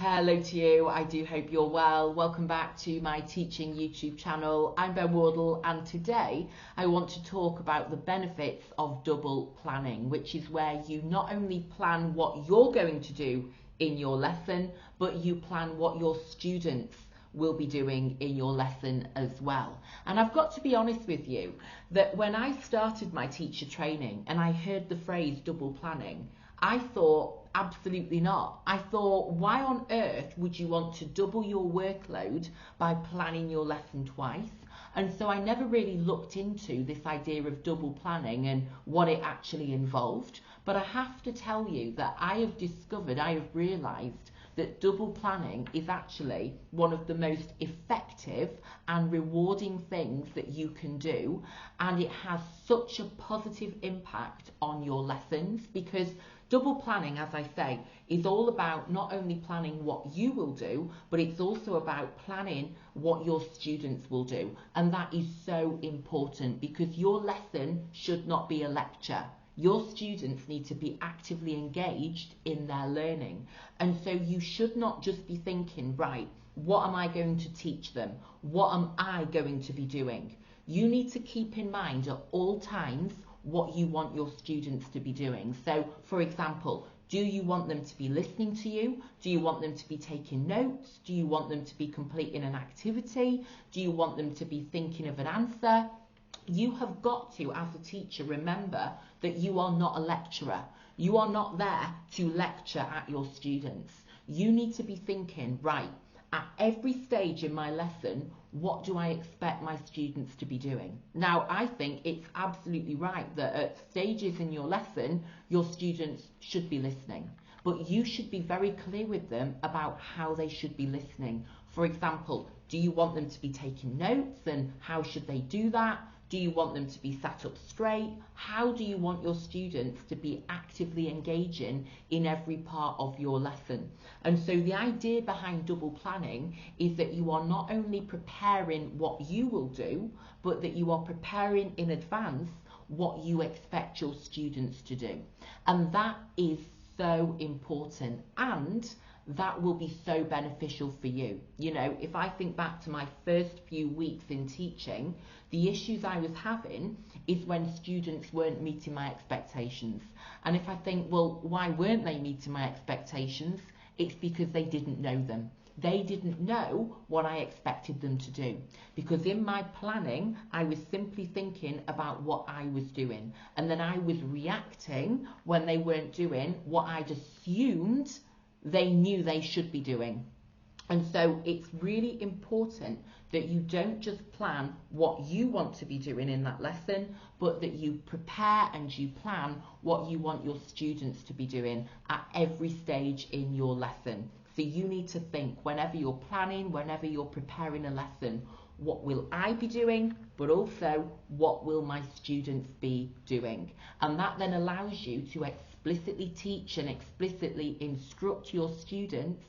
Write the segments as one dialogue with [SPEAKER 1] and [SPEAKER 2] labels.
[SPEAKER 1] Hello to you, I do hope you're well. Welcome back to my teaching YouTube channel. I'm Wardle, and today I want to talk about the benefits of double planning, which is where you not only plan what you're going to do in your lesson, but you plan what your students will be doing in your lesson as well. And I've got to be honest with you that when I started my teacher training and I heard the phrase double planning, I thought, absolutely not. I thought, why on earth would you want to double your workload by planning your lesson twice? And so I never really looked into this idea of double planning and what it actually involved. But I have to tell you that I have realised that double planning is actually one of the most effective and rewarding things that you can do, and it has such a positive impact on your lessons, because double planning, as I say, is all about not only planning what you will do, but it's also about planning what your students will do. And that is so important, because your lesson should not be a lecture. Your students need to be actively engaged in their learning. And so you should not just be thinking, right, what am I going to teach them? What am I going to be doing? You need to keep in mind at all times what you want your students to be doing. So, for example, do you want them to be listening to you? Do you want them to be taking notes? Do you want them to be completing an activity? Do you want them to be thinking of an answer? You have got to, as a teacher, remember that you are not a lecturer. You are not there to lecture at your students. You need to be thinking, right, at every stage in my lesson, what do I expect my students to be doing? Now, I think it's absolutely right that at stages in your lesson, your students should be listening. But you should be very clear with them about how they should be listening. For example, do you want them to be taking notes, and how should they do that? Do you want them to be sat up straight? How do you want your students to be actively engaging in every part of your lesson? And so the idea behind double planning is that you are not only preparing what you will do, but that you are preparing in advance what you expect your students to do. And that is so important, and that will be so beneficial for you. You know, if I think back to my first few weeks in teaching, the issues I was having is when students weren't meeting my expectations. And if I think, well, why weren't they meeting my expectations? It's because they didn't know them. They didn't know what I expected them to do, because in my planning, I was simply thinking about what I was doing. And then I was reacting when they weren't doing what I'd assumed they knew they should be doing. And so it's really important that you don't just plan what you want to be doing in that lesson, but that you prepare and you plan what you want your students to be doing at every stage in your lesson. So you need to think, whenever you're planning, whenever you're preparing a lesson, what will I be doing, but also what will my students be doing? And that then allows you to explicitly teach and explicitly instruct your students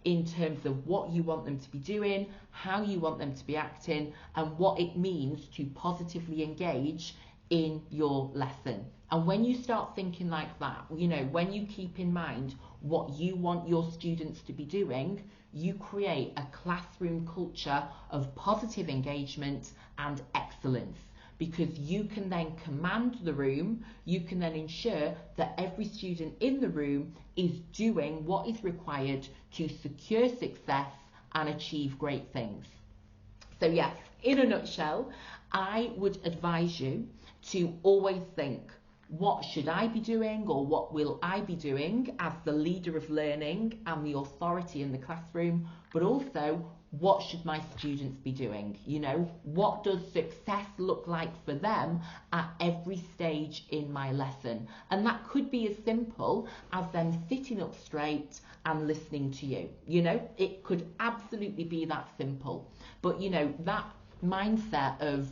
[SPEAKER 1] in terms of what you want them to be doing, how you want them to be acting, and what it means to positively engage in your lesson. And when you start thinking like that, you know, when you keep in mind what you want your students to be doing, you create a classroom culture of positive engagement and excellence, because you can then command the room, you can then ensure that every student in the room is doing what is required to secure success and achieve great things. So yes, in a nutshell, I would advise you to always think, what should I be doing, or what will I be doing as the leader of learning and the authority in the classroom, but also what should my students be doing? You know, what does success look like for them at every stage in my lesson? And that could be as simple as them sitting up straight and listening to you. You know, it could absolutely be that simple. But you know, that mindset of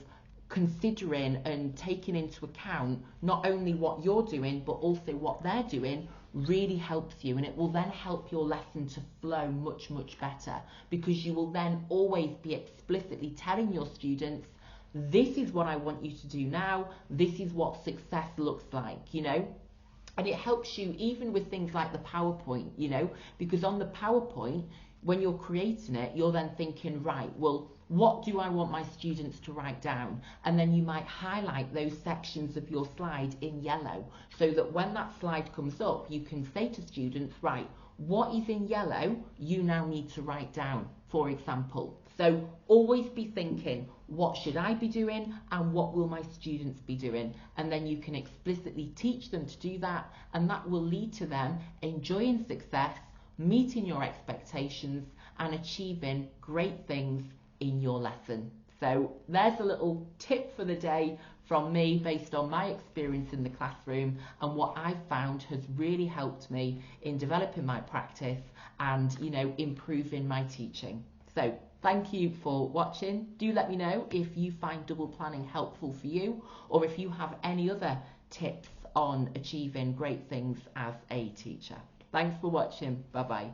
[SPEAKER 1] considering and taking into account not only what you're doing, but also what they're doing, really helps you, and it will then help your lesson to flow much, much better, because you will then always be explicitly telling your students, this is what I want you to do now, this is what success looks like, you know. And it helps you even with things like the PowerPoint, you know, because on the PowerPoint, when you're creating it, you're then thinking, right, well, what do I want my students to write down? And then you might highlight those sections of your slide in yellow so that when that slide comes up, you can say to students, right, what is in yellow you now need to write down, for example. So always be thinking, what should I be doing and what will my students be doing? And then you can explicitly teach them to do that, and that will lead to them enjoying success, meeting your expectations and achieving great things in your lesson. So there's a little tip for the day from me based on my experience in the classroom and what I've found has really helped me in developing my practice and, you know, improving my teaching. So thank you for watching. Do let me know if you find double planning helpful for you, or if you have any other tips on achieving great things as a teacher. Thanks for watching. Bye bye.